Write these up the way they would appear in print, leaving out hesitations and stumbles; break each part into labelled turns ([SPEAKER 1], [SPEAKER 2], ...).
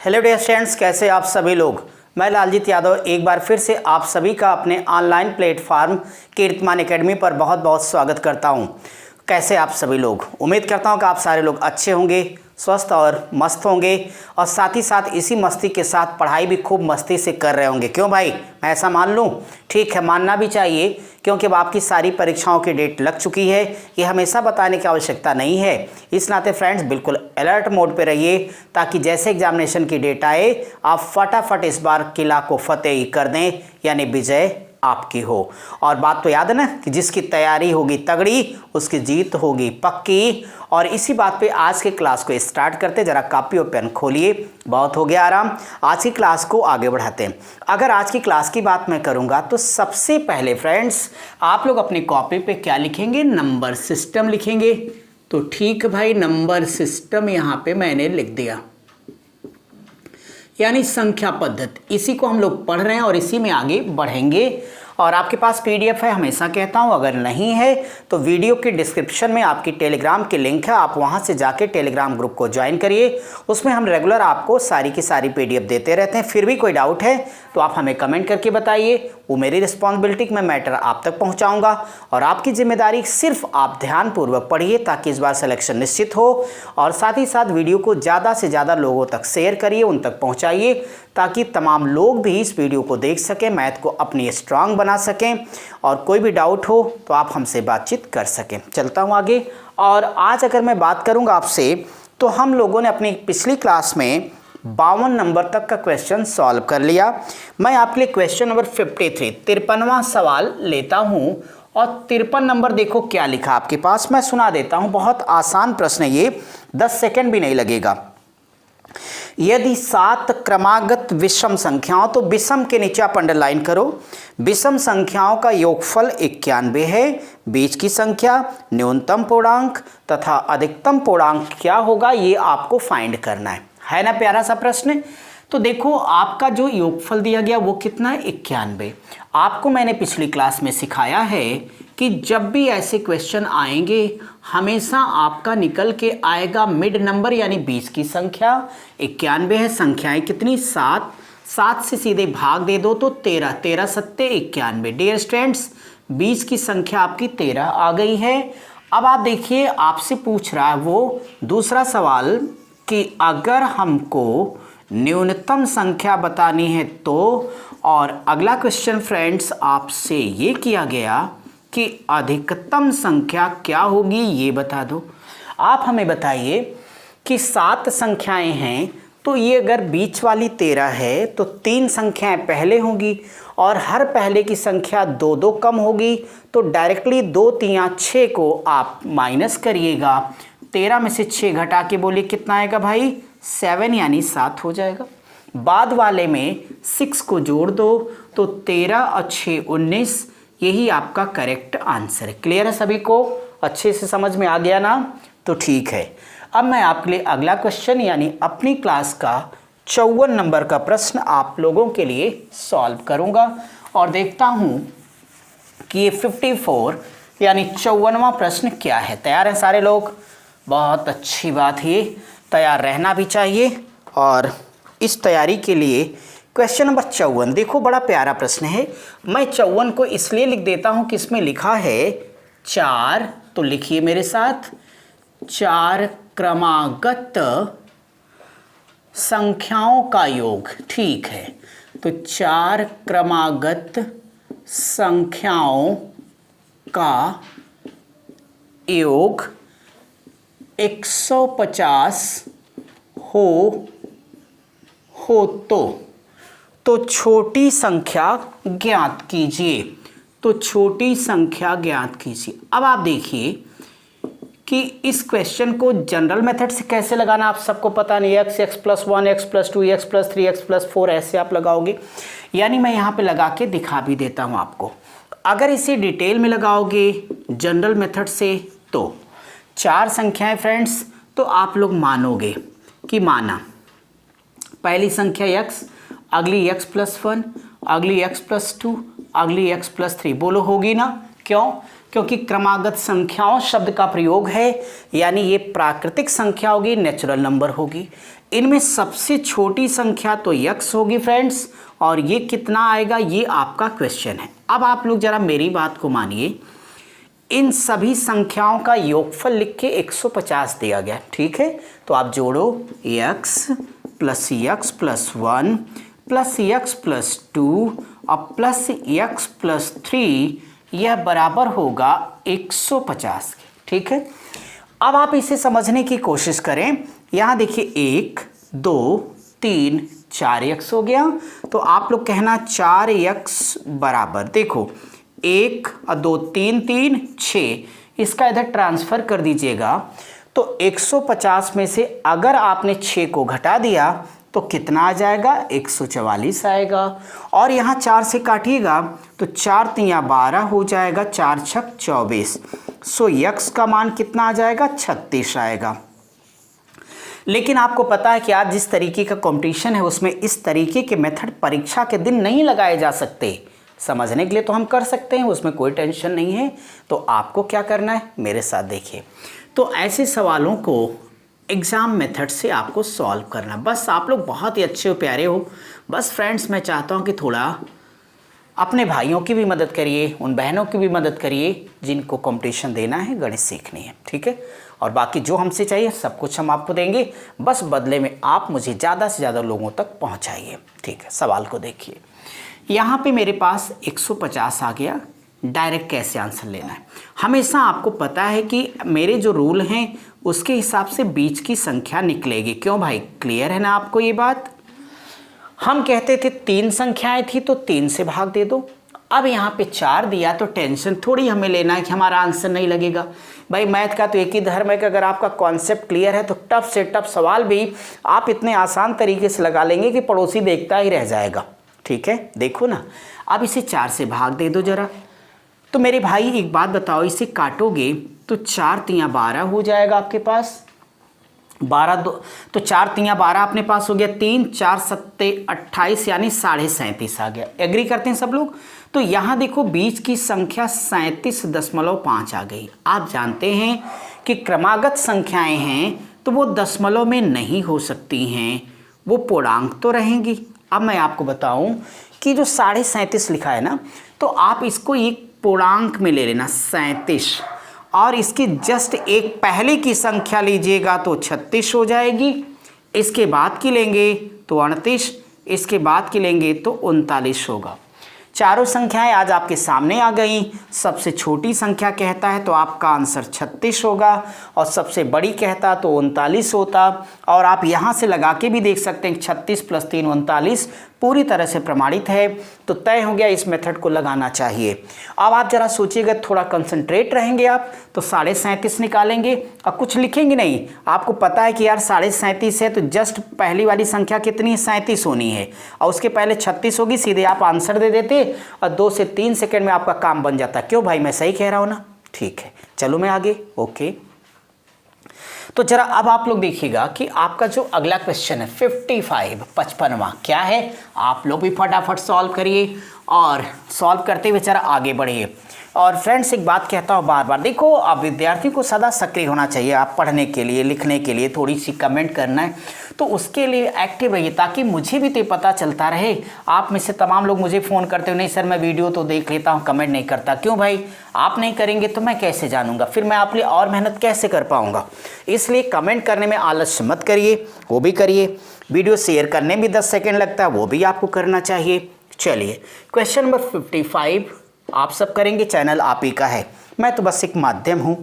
[SPEAKER 1] Hello dear students, कैसे आप सभी लोग। मैं लालजीत यादव एक बार फिर से आप सभी का अपने ऑनलाइन प्लेटफॉर्म कीर्तिमान एकेडमी पर बहुत बहुत स्वागत करता हूं। कैसे आप सभी लोग। उम्मीद करता हूं कि आप सारे लोग अच्छे होंगे, स्वस्थ और मस्त होंगे और साथ ही साथ इसी मस्ती के साथ पढ़ाई भी खूब मस्ती से कर रहे होंगे। क्यों भाई, मैं ऐसा मान लूँ? ठीक है, मानना भी चाहिए, क्योंकि अब आपकी सारी परीक्षाओं की डेट लग चुकी है। ये हमेशा बताने की आवश्यकता नहीं है। इस नाते फ्रेंड्स बिल्कुल अलर्ट मोड पे रहिए, ताकि जैसे एग्जामिनेशन की डेट आए आप फटाफट इस बार किला को फतेह कर दें, यानी विजय आपकी हो। और बात तो याद है ना कि जिसकी तैयारी होगी तगड़ी उसकी जीत होगी पक्की। और इसी बात पे आज के क्लास को स्टार्ट करते। जरा कॉपी और पेन खोलिए, बहुत हो गया आराम, आज की क्लास को आगे बढ़ाते हैं। अगर आज की क्लास की बात मैं करूंगा तो सबसे पहले फ्रेंड्स आप लोग अपनी कॉपी पे क्या लिखेंगे? नंबर सिस्टम लिखेंगे। तो ठीक भाई, नंबर सिस्टम यहाँ पे मैंने लिख दिया, यानी संख्या पद्धति। इसी को हम लोग पढ़ रहे हैं और इसी में आगे बढ़ेंगे। और आपके पास पीडीएफ है, हमेशा कहता हूं, अगर नहीं है तो वीडियो के डिस्क्रिप्शन में आपकी टेलीग्राम की लिंक है, आप वहां से जाके टेलीग्राम ग्रुप को ज्वाइन करिए। उसमें हम रेगुलर आपको सारी की सारी पीडीएफ देते रहते हैं। फिर भी कोई डाउट है तो आप हमें कमेंट करके बताइए, वो मेरी रिस्पॉन्सिबिलिटी कि मैं मैटर आप तक पहुंचाऊंगा। और आपकी जिम्मेदारी सिर्फ आप ध्यानपूर्वक पढ़िए, ताकि इस बार सिलेक्शन निश्चित हो। और साथ ही साथ वीडियो को ज़्यादा से ज़्यादा लोगों तक शेयर करिए, उन तक पहुंचाइए, ताकि तमाम लोग भी इस वीडियो को देख सकें, मैथ को अपनी स्ट्रांग बना सकें। और कोई भी डाउट हो तो आप हमसे बातचीत कर सकें। चलता हूँ आगे। और आज अगर मैं बात करूँगा आपसे, तो हम लोगों ने अपनी पिछली क्लास में 52 नंबर तक का क्वेश्चन सॉल्व कर लिया। मैं आपके लिए क्वेश्चन नंबर 53 53वां सवाल लेता हूं। और 53 नंबर देखो क्या लिखा आपके पास, मैं सुना देता हूं। बहुत आसान प्रश्न है ये, 10 सेकंड भी नहीं लगेगा। यदि 7 क्रमागत विषम संख्याओं, तो विषम के नीचे आप अंडरलाइन करो, विषम संख्याओं का योगफल 91 है। बीच की संख्या, न्यूनतम पूर्णांक तथा अधिकतम पूर्णांक क्या होगा, ये आपको फाइंड करना है ना। प्यारा सा प्रश्न। तो देखो आपका जो योगफल दिया गया वो कितना है? 91। आपको मैंने पिछली क्लास में सिखाया है कि जब भी ऐसे क्वेश्चन आएंगे हमेशा आपका निकल के आएगा मिड नंबर, यानी बीच की संख्या। 91 है, संख्याएं कितनी? 7। 7 से सीधे भाग दे दो तो 13, 13 सत्ते 91। डियर स्टूडेंट्स, बीच की संख्या आपकी 13 आ गई है। अब आप देखिए, आपसे पूछ रहा है वो दूसरा सवाल कि अगर हमको न्यूनतम संख्या बतानी है तो। और अगला क्वेश्चन फ्रेंड्स आपसे ये किया गया कि अधिकतम संख्या क्या होगी, ये बता दो। आप हमें बताइए कि 7 संख्याएं हैं, तो ये अगर बीच वाली 13 है तो 3 संख्याएं पहले होंगी और हर पहले की संख्या 2-2 कम होगी। तो डायरेक्टली 2 3 6 को आप माइनस करिएगा। 13 में से 6 घटा के बोलिए कितना आएगा भाई? 7, यानी 7 हो जाएगा। बाद वाले में 6 को जोड़ दो तो 13 और 6 19, यही आपका करेक्ट आंसर है। क्लियर है सभी को? अच्छे से समझ में आ गया ना? तो ठीक है। अब मैं आपके लिए अगला क्वेश्चन, यानी अपनी क्लास का 54 नंबर का प्रश्न आप लोगों के लिए सॉल्व करूंगा। और देखता हूं कि ये 54 यानी 54वां प्रश्न क्या है। तैयार हैं सारे लोग? बहुत अच्छी बात है, तैयार रहना भी चाहिए। और इस तैयारी के लिए क्वेश्चन नंबर 54 देखो, बड़ा प्यारा प्रश्न है। मैं 54 को इसलिए लिख देता हूं कि इसमें लिखा है 4, तो लिखिए मेरे साथ, 4 क्रमागत संख्याओं का योग। ठीक है, तो 4 क्रमागत संख्याओं का योग 150 हो तो छोटी संख्या ज्ञात कीजिए। तो छोटी संख्या ज्ञात कीजिए। अब आप देखिए कि इस क्वेश्चन को जनरल मेथड से कैसे लगाना आप सबको पता नहीं है। x + 1 x + 2 x + 3 x + 4 ऐसे आप लगाओगे, यानी मैं यहाँ पे लगा के दिखा भी देता हूँ आपको। अगर इसे डिटेल में लगाओगे जनरल मेथड से तो 4 संख्याएं फ्रेंड्स, तो आप लोग मानोगे कि माना पहली संख्या x, अगली x + 1, अगली x + 2, अगली x + 3, बोलो होगी ना? क्यों? क्योंकि क्रमागत संख्याओं शब्द का प्रयोग है, यानी ये प्राकृतिक संख्या होगी, नेचुरल नंबर होगी। इनमें सबसे छोटी संख्या तो x होगी फ्रेंड्स, और ये कितना आएगा, ये आपका क्वेश्चन है। अब आप लोग जरा मेरी बात को मानिए, इन सभी संख्याओं का योगफल लिख के 150 दिया गया, ठीक है। तो आप जोड़ो x plus x plus 1 plus x plus 2 और प्लस x प्लस 3, यह बराबर होगा 150 के, ठीक है। अब आप इसे समझने की कोशिश करें। यहाँ देखिए 1 2 3 4x हो गया, तो आप लोग कहना 4x बराबर, देखो 1 और 2 3 3 6, इसका इधर ट्रांसफ़र कर दीजिएगा। तो 150 में से अगर आपने 6 को घटा दिया तो कितना आ जाएगा, 144 आएगा। और यहाँ 4 से काटिएगा तो 4 तियाँ 12 हो जाएगा, 4 छक 24। सो x का मान कितना आ जाएगा, 36 आएगा। लेकिन आपको पता है कि आज जिस तरीके का कंपटीशन है उसमें इस तरीके के मेथड परीक्षा के दिन नहीं लगाए जा सकते। समझने के लिए तो हम कर सकते हैं, उसमें कोई टेंशन नहीं है। तो आपको क्या करना है, मेरे साथ देखिए। तो ऐसे सवालों को एग्ज़ाम मेथड से आपको सॉल्व करना, बस आप लोग बहुत ही अच्छे हो, प्यारे हो। बस फ्रेंड्स मैं चाहता हूँ कि थोड़ा अपने भाइयों की भी मदद करिए, उन बहनों की भी मदद करिए जिनको कंपटीशन देना है, गणित सीखनी है, ठीक है। और बाकी जो हमसे चाहिए सब कुछ हम आपको देंगे, बस बदले में आप मुझे ज़्यादा से ज़्यादा लोगों तक पहुँचाइए, ठीक है। सवाल को देखिए, यहाँ पे मेरे पास 150 आ गया। डायरेक्ट कैसे आंसर लेना है, हमेशा आपको पता है कि मेरे जो रूल हैं उसके हिसाब से बीच की संख्या निकलेगी। क्यों भाई, क्लियर है ना आपको ये बात। हम कहते थे 3 संख्याएं थी तो 3 से भाग दे दो। अब यहाँ पे 4 दिया तो टेंशन थोड़ी हमें लेना है कि हमारा आंसर नहीं लगेगा। भाई मैथ का तो एक ही धर्म है कि अगर आपका कॉन्सेप्ट क्लियर है तो टफ से टफ सवाल भी आप इतने आसान तरीके से लगा लेंगे कि पड़ोसी देखता ही रह जाएगा, ठीक है। देखो ना, अब इसे 4 से भाग दे दो जरा। तो मेरे भाई एक बात बताओ, इसे काटोगे तो 4 तियाँ 12 हो जाएगा आपके पास, 12 2 तो 4 तियाँ 12 अपने पास हो गया, 3 4 7 28 यानी 37.5 आ गया। एग्री करते हैं सब लोग। तो यहाँ देखो बीच की संख्या 37.5 आ गई। आप जानते हैं कि क्रमागत संख्याएं हैं तो वो दशमलव में नहीं हो सकती हैं, वो पूर्णांक तो रहेंगी। अब मैं आपको बताऊं कि जो 37.5 लिखा है ना, तो आप इसको एक पूर्णांक में ले लेना 37, और इसकी जस्ट एक पहले की संख्या लीजिएगा तो 36 हो जाएगी। इसके बाद की लेंगे तो 38, इसके बाद की लेंगे तो 39 होगा। चारों संख्याएं आज आपके सामने आ गई। सबसे छोटी संख्या कहता है तो आपका आंसर 36 होगा, और सबसे बड़ी कहता तो 39 होता। और आप यहाँ से लगा के भी देख सकते हैं 36 + 3 39 पूरी तरह से प्रमाणित है। तो तय हो गया, इस मेथड को लगाना चाहिए। अब आप जरा सोचिएगा, थोड़ा कंसंट्रेट रहेंगे आप तो 37.5 निकालेंगे और कुछ लिखेंगे नहीं। आपको पता है कि यार 37.5 है तो जस्ट पहली वाली संख्या कितनी है, 37 होनी है, और उसके पहले 36 होगी। सीधे आप आंसर दे देते और 2 से 3 सेकंड में आपका काम बन जाता। क्यों भाई, मैं सही कह रहा हूँ ना, ठीक है। चलो मैं आगे, ओके। तो जरा अब आप लोग देखिएगा कि आपका जो अगला क्वेश्चन है 55वां क्या है। आप लोग भी फटाफट सॉल्व करिए और सॉल्व करते हुए जरा आगे बढ़िए। और फ्रेंड्स एक बात कहता हूँ बार बार, देखो अब विद्यार्थी को सदा सक्रिय होना चाहिए। आप पढ़ने के लिए, लिखने के लिए, थोड़ी सी कमेंट करना है तो उसके लिए एक्टिव रहिए, ताकि मुझे भी तो पता चलता रहे। आप में से तमाम लोग मुझे फ़ोन करते हो, नहीं सर मैं वीडियो तो देख लेता हूँ, कमेंट नहीं करता। क्यों भाई, आप नहीं करेंगे तो मैं कैसे जानूँगा, फिर मैं आप लिए और मेहनत कैसे कर पाऊँगा। इसलिए कमेंट करने में आलस्य मत करिए, वो भी करिए। वीडियो शेयर करने में 10 सेकेंड लगता है, वो भी आपको करना चाहिए। चलिए क्वेश्चन नंबर 55 आप सब करेंगे, चैनल आप ही का है, मैं तो बस एक माध्यम हूं।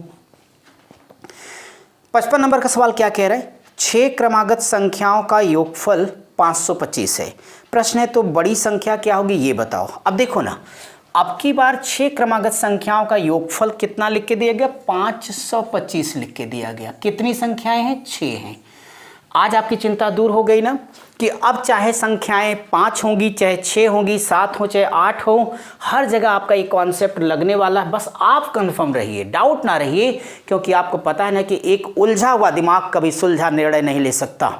[SPEAKER 1] 55 नंबर का सवाल क्या कह रहा है, 6 क्रमागत संख्याओं का योगफल 525 है। प्रश्न है तो बड़ी संख्या क्या होगी ये बताओ। अब देखो ना, अब की बार 6 क्रमागत संख्याओं का योगफल कितना लिख के दिया गया, 525 लिख के दिया गया। कितनी संख्याएं हैं, 6 हैं। आज आपकी चिंता दूर हो गई ना कि अब चाहे संख्याएं 5 होंगी, चाहे 6 होंगी, 7 हो, चाहे 8 हो, हर जगह आपका ये कॉन्सेप्ट लगने वाला है। बस आप कंफर्म रहिए, डाउट ना रहिए, क्योंकि आपको पता है ना कि एक उलझा हुआ दिमाग कभी सुलझा निर्णय नहीं ले सकता।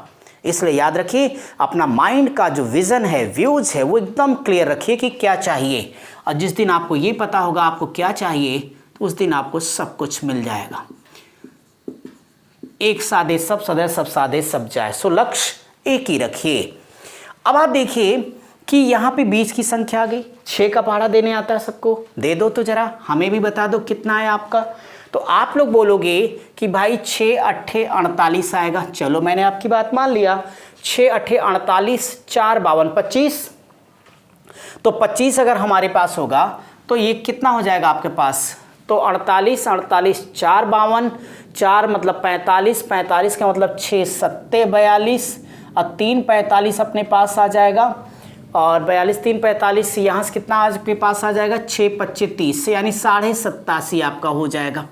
[SPEAKER 1] इसलिए याद रखिए, अपना माइंड का जो विज़न है, व्यूज़ है, वो एकदम क्लियर रखिए कि क्या चाहिए। और जिस दिन आपको ये पता होगा आपको क्या चाहिए, उस दिन आपको सब कुछ मिल जाएगा। एक सादे सब सदे सब सादे सब जाए, सो लक्ष्य एक ही रखिए। अब आप देखिए कि यहाँ पे बीच की संख्या आ गई। 6 का पहाड़ा देने आता है सबको, दे दो तो जरा हमें भी बता दो कितना है आपका। तो आप लोग बोलोगे कि भाई 6 अट्ठे 48 आएगा। चलो मैंने आपकी बात मान लिया। 6 अट्ठे 48, 4 52 25। तो 25 अगर हमारे पास होगा तो ये कितना हो जाएगा आपके पास, तो 48 48 4 52, 4 मतलब 45, 45 का मतलब 6 सत्ते 42 और 3 45 अपने पास आ जाएगा, और 42 3 45 यहाँ से कितना आपके पास आ जाएगा, 6 25 30 से, यानी 87.5 आपका हो जाएगा।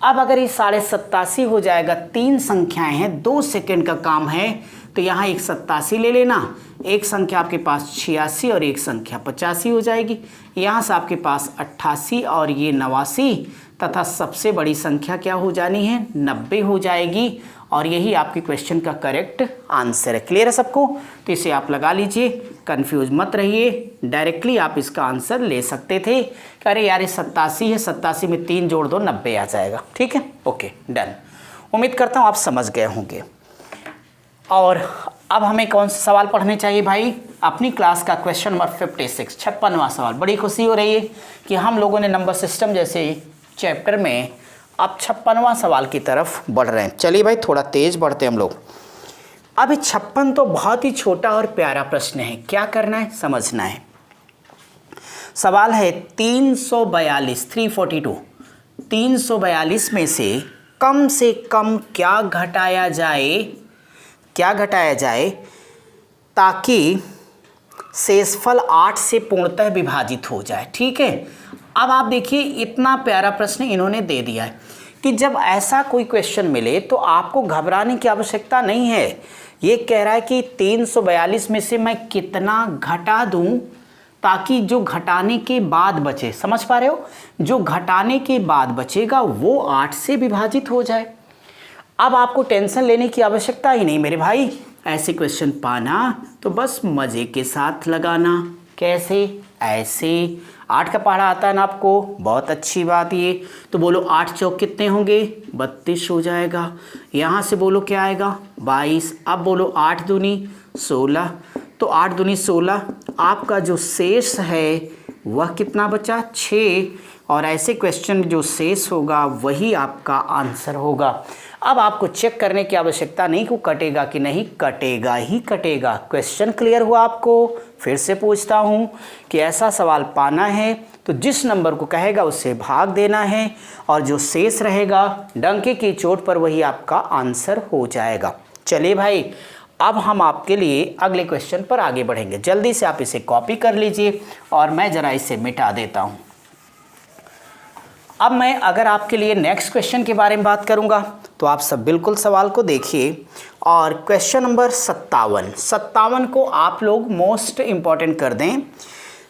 [SPEAKER 1] अब अगर ये 87.5 हो जाएगा, 3 संख्याएं हैं, 2 सेकंड का काम है, तो यहाँ एक 87 ले लेना, एक संख्या आपके पास 86 और एक संख्या 85 हो जाएगी। यहाँ से आपके पास 88 और ये 89 तथा सबसे बड़ी संख्या क्या हो जानी है, 90 हो जाएगी। और यही आपके क्वेश्चन का करेक्ट आंसर है। क्लियर है सबको? तो इसे आप लगा लीजिए, कंफ्यूज मत रहिए, डायरेक्टली आप इसका आंसर ले सकते थे कि अरे यार ये 87 है, 87 में 3 जोड़ दो 90 आ जाएगा। ठीक है, ओके डन। उम्मीद करता हूँ आप समझ गए होंगे। और अब हमें कौन सा सवाल पढ़ने चाहिए भाई, अपनी क्लास का क्वेश्चन नंबर 56, 56वां सवाल। बड़ी खुशी हो रही है कि हम लोगों ने नंबर सिस्टम जैसे चैप्टर में अब 56वां सवाल की तरफ बढ़ रहे हैं। चलिए भाई थोड़ा तेज बढ़ते हैं हम लोग। अभी 56 तो बहुत ही छोटा और प्यारा प्रश्न है, क्या करना है समझना है। सवाल है 342 342, 342 में से कम क्या घटाया जाए ताकि शेषफल 8 से पूर्णतः विभाजित हो जाए। ठीक है, अब आप देखिए इतना प्यारा प्रश्न इन्होंने दे दिया है कि जब ऐसा कोई क्वेश्चन मिले तो आपको घबराने की आवश्यकता नहीं है। ये कह रहा है कि 342 में से मैं कितना घटा दूं ताकि जो घटाने के बाद बचे, समझ पा रहे हो, जो घटाने के बाद बचेगा वो 8 से विभाजित हो जाए। अब आपको टेंशन लेने की आवश्यकता ही नहीं मेरे भाई। ऐसे क्वेश्चन पाना तो बस मज़े के साथ लगाना। कैसे? ऐसे 8 का पहाड़ा आता है ना आपको, बहुत अच्छी बात ये। तो बोलो 8 चौक कितने होंगे, 32 हो जाएगा। यहाँ से बोलो क्या आएगा, 22। अब बोलो 8 दूनी 16, तो 8 दूनी 16। आपका जो शेष है वह कितना बचा, 6। और ऐसे क्वेश्चन जो शेष होगा वही आपका आंसर होगा। अब आपको चेक करने की आवश्यकता नहीं कि कटेगा कि नहीं, कटेगा ही कटेगा। क्वेश्चन क्लियर हुआ आपको? फिर से पूछता हूँ कि ऐसा सवाल पाना है तो जिस नंबर को कहेगा उससे भाग देना है, और जो शेष रहेगा डंके की चोट पर वही आपका आंसर हो जाएगा। चलिए भाई, अब हम आपके लिए अगले क्वेश्चन पर आगे बढ़ेंगे। जल्दी से आप इसे कॉपी कर लीजिए और मैं ज़रा इसे मिटा देता हूँ। अब मैं अगर आपके लिए नेक्स्ट क्वेश्चन के बारे में बात करूंगा तो आप सब बिल्कुल सवाल को देखिए। और क्वेश्चन नंबर 57 को आप लोग मोस्ट इम्पॉर्टेंट कर दें।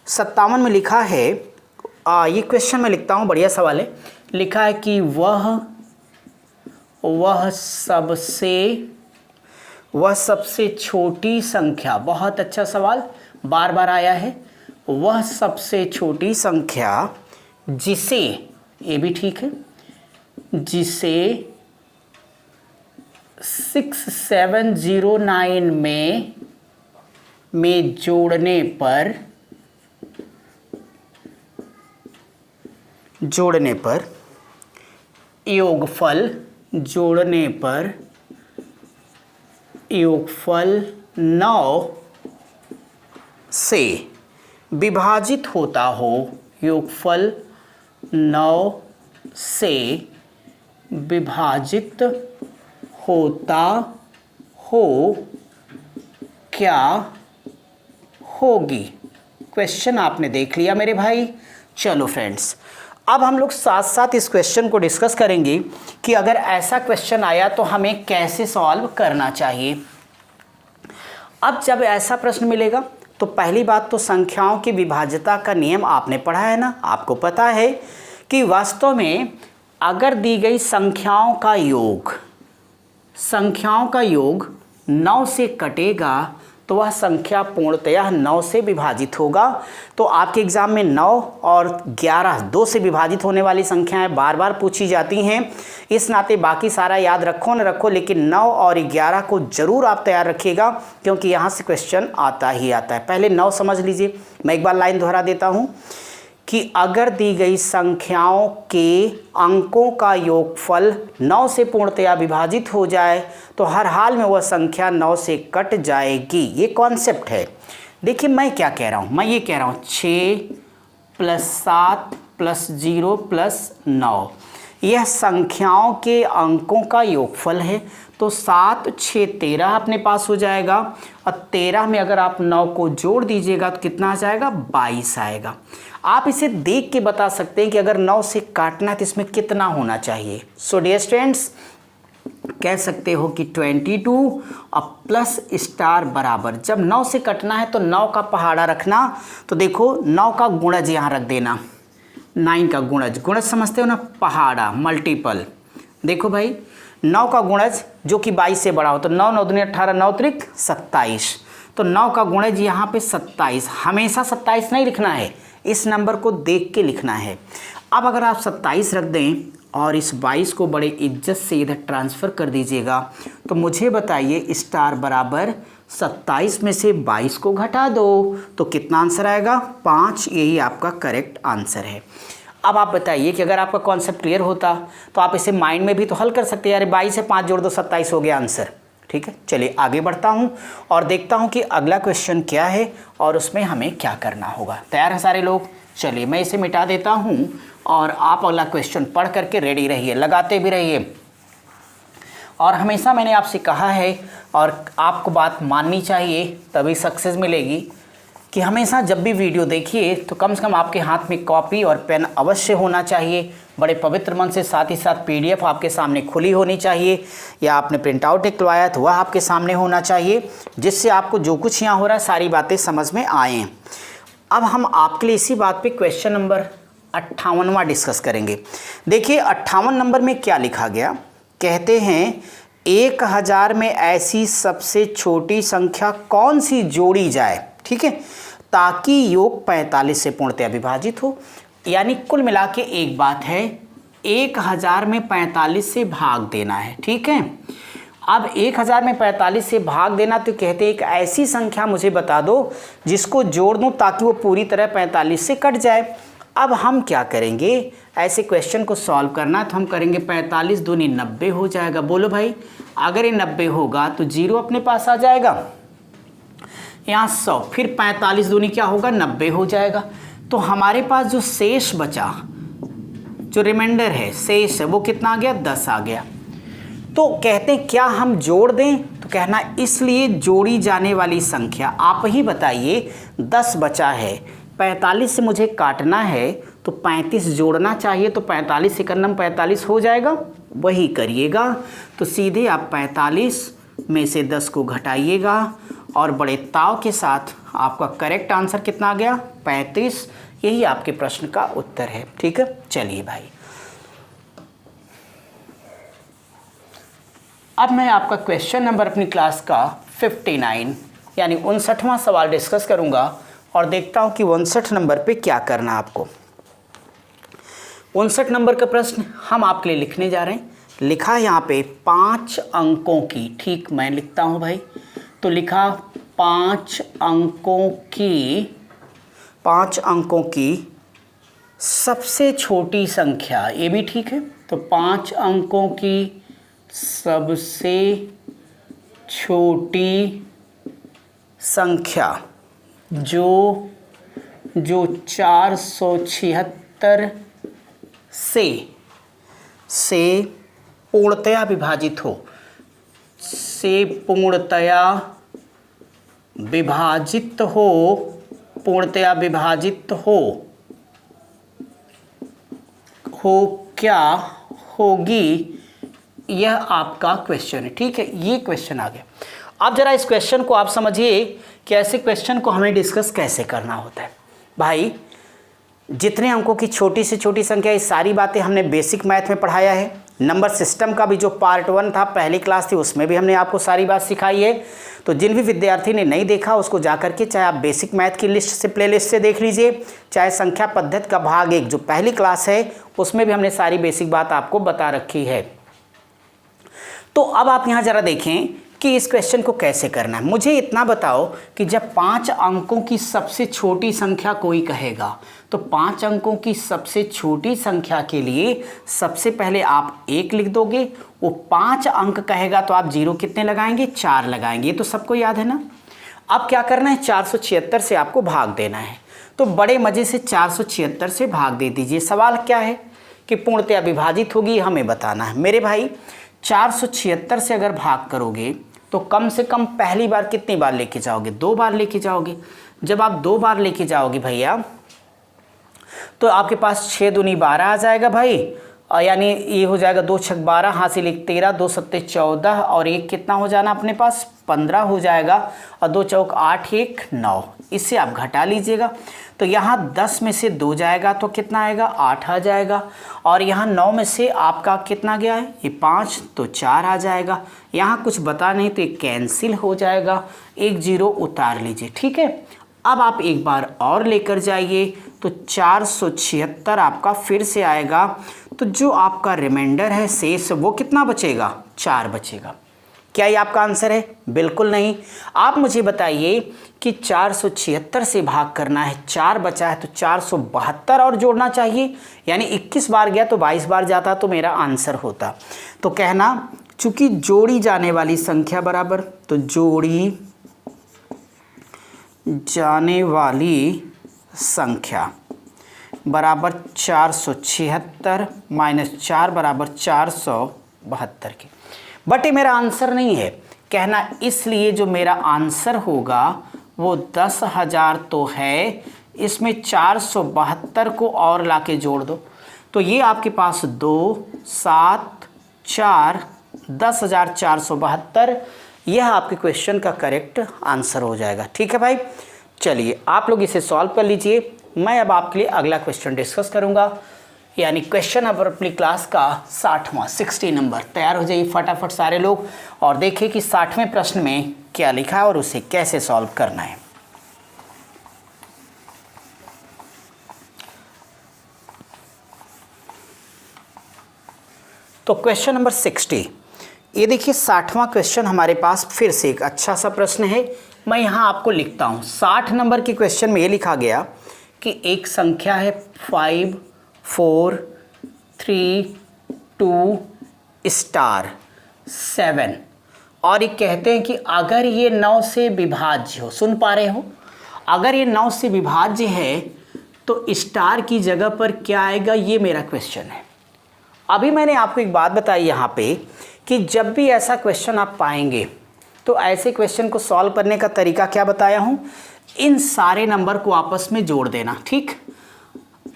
[SPEAKER 1] 57 में लिखा है, ये क्वेश्चन मैं लिखता हूँ, बढ़िया सवाल है। लिखा है कि वह सबसे छोटी संख्या, बहुत अच्छा सवाल, बार बार आया है। वह सबसे छोटी संख्या जिसे, ये भी ठीक है, जिसे 6709 में जोड़ने पर योगफल 9 से विभाजित होता हो, योगफल 9 से विभाजित होता हो, क्या होगी। क्वेश्चन आपने देख लिया मेरे भाई। चलो फ्रेंड्स, अब हम लोग साथ साथ इस क्वेश्चन को डिस्कस करेंगे कि अगर ऐसा क्वेश्चन आया तो हमें कैसे सॉल्व करना चाहिए। अब जब ऐसा प्रश्न मिलेगा तो पहली बात तो संख्याओं की विभाज्यता का नियम आपने पढ़ा है ना, आपको पता है कि वास्तव में अगर दी गई संख्याओं का योग 9 से कटेगा तो वह संख्या पूर्णतया 9 से विभाजित होगा। तो आपके एग्ज़ाम में 9 और 11 2 से विभाजित होने वाली संख्याएं बार बार पूछी जाती हैं। इस नाते बाकी सारा याद रखो न रखो, लेकिन 9 और 11 को ज़रूर आप तैयार रखिएगा, क्योंकि यहाँ से क्वेश्चन आता ही आता है। पहले 9 समझ लीजिए, मैं एक बार लाइन दोहरा देता हूँ कि अगर दी गई संख्याओं के अंकों का योगफल 9 से पूर्णतया विभाजित हो जाए तो हर हाल में वह संख्या 9 से कट जाएगी। ये कॉन्सेप्ट है। देखिए मैं क्या कह रहा हूँ, मैं ये कह रहा हूँ 6 + 7 + 0 + 9 यह संख्याओं के अंकों का योगफल है। तो 7 6 13 अपने पास हो जाएगा, और 13 में अगर आप 9 को जोड़ दीजिएगा तो कितना आ जाएगा, 22 आएगा। आप इसे देख के बता सकते हैं कि अगर 9 से काटना है तो इसमें कितना होना चाहिए। सो डियर स्टूडेंट्स, कह सकते हो कि 22 और प्लस स्टार बराबर, जब 9 से कटना है तो 9 का पहाड़ा रखना। तो देखो 9 का गुणज यहाँ रख देना, 9 का गुणज, गुणज समझते हो ना, पहाड़ा मल्टीपल। देखो भाई 9 का गुणज जो कि 22 से बड़ा हो, तो 9 9 दूनी 18, 9 त्रिक 27, तो 9 का गुणज यहाँ पे 27। हमेशा 27 नहीं लिखना है, इस नंबर को देख के लिखना है। अब अगर आप 27 रख दें और इस 22 को बड़े इज्जत से इधर ट्रांसफ़र कर दीजिएगा, तो मुझे बताइए स्टार बराबर 27 में से 22 को घटा दो तो कितना आंसर आएगा, 5। यही आपका करेक्ट आंसर है। अब आप बताइए कि अगर आपका कॉन्सेप्ट क्लियर होता तो आप इसे माइंड में भी तो हल कर सकते हैं। यार 22 से 5 जोड़ दो, 27 हो गया आंसर। ठीक है, चलिए आगे बढ़ता हूँ और देखता हूँ कि अगला क्वेश्चन क्या है और उसमें हमें क्या करना होगा। तैयार हैं सारे लोग? चलिए मैं इसे मिटा देता हूँ और आप अगला क्वेश्चन पढ़ करके रेडी रहिए, लगाते भी रहिए। और हमेशा मैंने आपसे कहा है और आपको बात माननी चाहिए तभी सक्सेस मिलेगी कि हमेशा जब भी वीडियो देखिए तो कम से कम आपके हाथ में कॉपी और पेन अवश्य होना चाहिए, बड़े पवित्र मन से। साथ ही साथ PDF आपके सामने खुली होनी चाहिए, या आपने प्रिंट आउट निकलवाया तो वह आपके सामने होना चाहिए, जिससे आपको जो कुछ यहाँ हो रहा है सारी बातें समझ में आएँ। अब हम आपके लिए इसी बात पे क्वेश्चन नंबर 58वां डिस्कस करेंगे। देखिए 58 नंबर में क्या लिखा गया, कहते हैं 1000 में ऐसी सबसे छोटी संख्या कौन सी जोड़ी जाए, ठीक है, ताकि योग 45 से पूर्णतया विभाजित हो। यानी कुल मिला के एक बात है, 1000 में 45 से भाग देना है। ठीक है, अब 1000 में 45 से भाग देना, तो कहते हैं एक ऐसी संख्या मुझे बता दो जिसको जोड़ दूं ताकि वो पूरी तरह 45 से कट जाए। अब हम क्या करेंगे, ऐसे क्वेश्चन को सॉल्व करना तो हम करेंगे 45 दूनी 90 हो जाएगा। बोलो भाई, अगर ये 90 होगा तो 0 अपने पास आ जाएगा, यहाँ 100, फिर 45 दूनी क्या होगा, 90 हो जाएगा। तो हमारे पास जो शेष बचा, जो रिमाइंडर है, शेष है, वो कितना आ गया, 10 आ गया। तो कहते हैं क्या हम जोड़ दें, तो कहना इसलिए जोड़ी जाने वाली संख्या आप ही बताइए। 10 बचा है, 45 से मुझे काटना है तो 35 जोड़ना चाहिए, तो 45 से करना 45 हो जाएगा, वही करिएगा। तो सीधे आप 45 में से 10 को घटाइएगा और बड़े ताव के साथ आपका करेक्ट आंसर कितना आ गया, 35। यही आपके प्रश्न का उत्तर है। ठीक है, चलिए भाई अब मैं आपका क्वेश्चन नंबर अपनी क्लास का 59 यानी 59वां सवाल डिस्कस करूंगा और देखता हूं कि 59 नंबर पे क्या करना आपको। 59 नंबर का प्रश्न हम आपके लिए लिखने जा रहे हैं। लिखा यहाँ पे 5 अंकों की, ठीक मैं लिखता हूँ भाई, तो लिखा 5 अंकों की सबसे छोटी संख्या, ये भी ठीक है। तो 5 अंकों की सबसे छोटी संख्या जो 476 से पूर्णतया विभाजित हो, पूर्णतया विभाजित हो क्या होगी, यह आपका क्वेश्चन है। ठीक है, ये क्वेश्चन आ गया। अब जरा इस क्वेश्चन को आप समझिए कि ऐसे क्वेश्चन को हमें डिस्कस कैसे करना होता है। भाई जितने अंकों की छोटी से छोटी संख्या, ये सारी बातें हमने बेसिक मैथ में पढ़ाया है। नंबर सिस्टम का भी जो पार्ट 1 था, पहली क्लास थी, उसमें भी हमने आपको सारी बात सिखाई है। तो जिन भी विद्यार्थी ने नहीं देखा उसको जा करके चाहे आप बेसिक मैथ की लिस्ट से प्लेलिस्ट से देख लीजिए, चाहे संख्या पद्धति का भाग 1 जो पहली क्लास है उसमें भी हमने सारी बेसिक बात आपको बता रखी है। तो अब आप यहाँ ज़रा देखें कि इस क्वेश्चन को कैसे करना है। मुझे इतना बताओ कि जब 5 अंकों की सबसे छोटी संख्या कोई कहेगा तो 5 अंकों की सबसे छोटी संख्या के लिए सबसे पहले आप 1 लिख दोगे, वो 5 अंक कहेगा तो आप 0 कितने लगाएंगे, 4 लगाएंगे। ये तो सबको याद है ना। अब क्या करना है, 476 से आपको भाग देना है। तो बड़े मज़े से 476 से भाग दे दीजिए। सवाल क्या है कि पूर्णतया विभाजित होगी, हमें बताना है। मेरे भाई 476 से अगर भाग करोगे तो कम से कम पहली बार कितनी बार लेके जाओगे, 2 बार लेके जाओगे। जब आप 2 बार लेके जाओगे भैया तो आपके पास 6 दूनी 12 आ जाएगा भाई, और यानी ये हो जाएगा 2 छक 12, हासिल 1 13, 2 सत्ते 14 और 1 कितना हो जाना अपने पास 15 हो जाएगा, और 2 चौक 8 1 9। इससे आप घटा लीजिएगा तो यहाँ 10 में से 2 जाएगा तो कितना आएगा, 8 आ जाएगा। और यहाँ 9 में से आपका कितना गया है, ये 5 तो 4 आ जाएगा। यहाँ कुछ बता नहीं तो ये कैंसिल हो जाएगा, 1 0 उतार लीजिए। ठीक है, अब आप एक बार और लेकर जाइए तो 476 आपका फिर से आएगा। तो जो आपका रिमाइंडर है शेष वो कितना बचेगा, 4 बचेगा। क्या ये आपका आंसर है? बिल्कुल नहीं। आप मुझे बताइए कि 476 से भाग करना है, 4 बचा है तो 472 और जोड़ना चाहिए, यानी 21 बार गया तो 22 बार जाता तो मेरा आंसर होता। तो कहना चूंकि जोड़ी जाने वाली संख्या बराबर, तो जोड़ी जाने वाली संख्या बराबर 476 माइनस 4 बराबर 472 के। बट ये मेरा आंसर नहीं है कहना, इसलिए जो मेरा आंसर होगा वो 10,000 तो है, इसमें 472 को और लाके जोड़ दो तो ये आपके पास 2 7 4 10,472, यह आपके क्वेश्चन का करेक्ट आंसर हो जाएगा। ठीक है भाई, चलिए आप लोग इसे सॉल्व कर लीजिए। मैं अब आपके लिए अगला क्वेश्चन डिस्कस करूंगा, यानी क्वेश्चन नंबर अपनी क्लास का 60वां 60 नंबर। तैयार हो जाइए फटाफट सारे लोग और देखिए कि 60वें प्रश्न में क्या लिखा है और उसे कैसे सॉल्व करना है। तो क्वेश्चन नंबर 60, ये देखिए 60वां क्वेश्चन हमारे पास फिर से एक अच्छा सा प्रश्न है। मैं यहाँ आपको लिखता हूँ, 60 नंबर के क्वेश्चन में ये लिखा गया कि एक संख्या है 5 4 3 2 स्टार 7 और ये कहते हैं कि अगर ये 9 से विभाज्य हो, सुन पा रहे हो, अगर ये 9 से विभाज्य है तो स्टार की जगह पर क्या आएगा, ये मेरा क्वेश्चन है। अभी मैंने आपको एक बात बताई यहाँ पे कि जब भी ऐसा क्वेश्चन आप पाएंगे तो ऐसे क्वेश्चन को सॉल्व करने का तरीका क्या बताया हूँ, इन सारे नंबर को आपस में जोड़ देना। ठीक,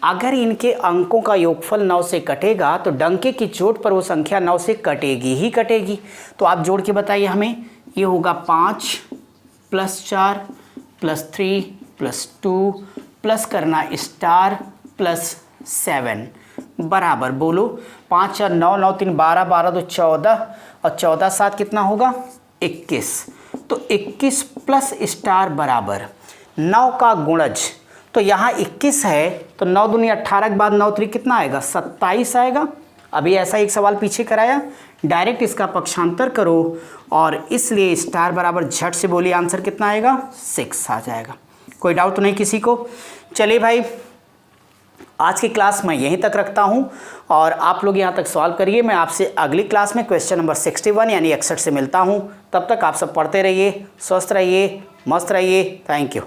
[SPEAKER 1] अगर इनके अंकों का योगफल 9 से कटेगा तो डंके की चोट पर वो संख्या 9 से कटेगी ही कटेगी। तो आप जोड़ के बताइए हमें, ये होगा 5 + 4 + 3 + 2 प्लस करना स्टार प्लस 7 बराबर, बोलो 5 और 9 9 3 12 12 2 14 और 14 7 कितना होगा 21। तो 21 प्लस स्टार बराबर 9 का गुणज, तो यहाँ 21 है तो 9 दूनी 18 के बाद 9 3 कितना आएगा 27 आएगा। अभी ऐसा एक सवाल पीछे कराया, डायरेक्ट इसका पक्षांतर करो और इसलिए स्टार बराबर झट से बोलिए आंसर कितना आएगा 6 आ जाएगा। कोई डाउट तो नहीं किसी को? चलिए भाई, आज की क्लास मैं यहीं तक रखता हूं और आप लोग यहां तक सॉल्व करिए। मैं आपसे अगली क्लास में क्वेश्चन नंबर 61 यानी 61 से मिलता हूं। तब तक आप सब पढ़ते रहिए, स्वस्थ रहिए, मस्त रहिए। Thank you.